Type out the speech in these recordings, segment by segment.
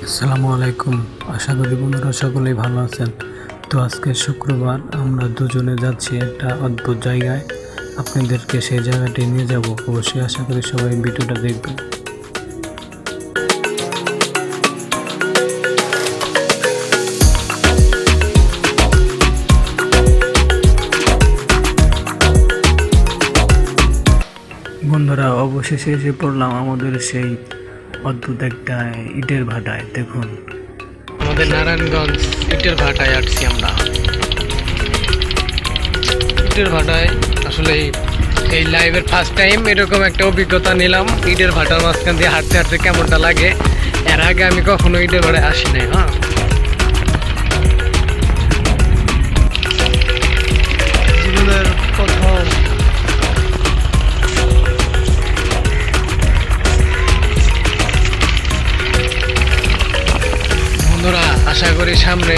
আসসালামু আলাইকুম। আশা করি বন্ধুরা সকলেই ভালো আছেন। তো আজকে শুক্রবার আমরা দুজনে যাচ্ছি একটা অদ্ভুত জায়গায়। আপনাদেরকে সেই জায়গাটি নিয়ে যাব। অবশ্যই আশা করি সবাই ভিডিওটা দেখবেন। বন্ধুরা অবশেষে এসে পড়লাম আমাদের সেই অদ্ভুত একটা ইটের ভাটায়। দেখুন, আমাদের নারায়ণগঞ্জ ইটের ভাটায় আসছি আমরা। ইটের ভাটায় আসলে এই লাইভের ফার্স্ট টাইম এরকম একটা অভিজ্ঞতা নিলাম। ইটের ভাটার মাঝখান দিয়ে হাঁটতে হাঁটতে কেমনটা লাগে, এর আগে আমি কখনো ইটের ভাটায় আসি নাই। জীবনের প্রথম। বন্ধুরা আশা করি সামনে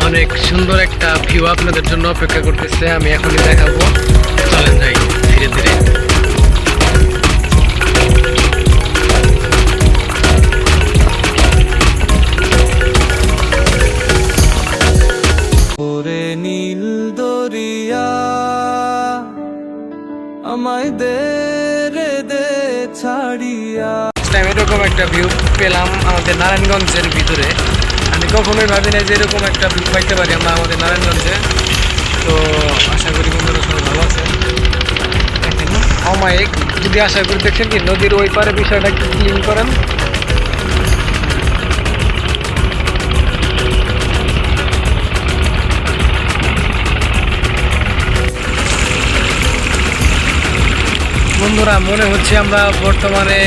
অনেক সুন্দর একটা ভিউ আপনাদের জন্য অপেক্ষা করতেছে, আমি এখনই দেখাবো। চলেন যাই ধীরে ধীরে। ওরে নীল দরিয়া আমায় দে রে দে ছাড়িয়া। টাইম এরকম একটা ভিউ পেলাম আমাদের নারায়ণগঞ্জের ভিতরে। আমি কখনোই ভাবি না যে এরকম একটা ভিউ পাইতে পারি আমরা আমাদের নারায়ণগঞ্জে। তো আশা করি বন্ধুরা সবাই ভালো আছে। দেখেন অমায়িক, যদি আশা করি দেখছেন কি নদীর ওই পারে বিষয়টা একটু ক্লিন করেন। বন্ধুরা মনে হচ্ছে আমরা বর্তমানে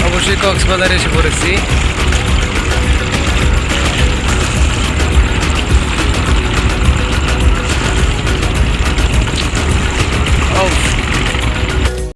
অবশ্যই কক্সবাজারে এসে পড়েছি।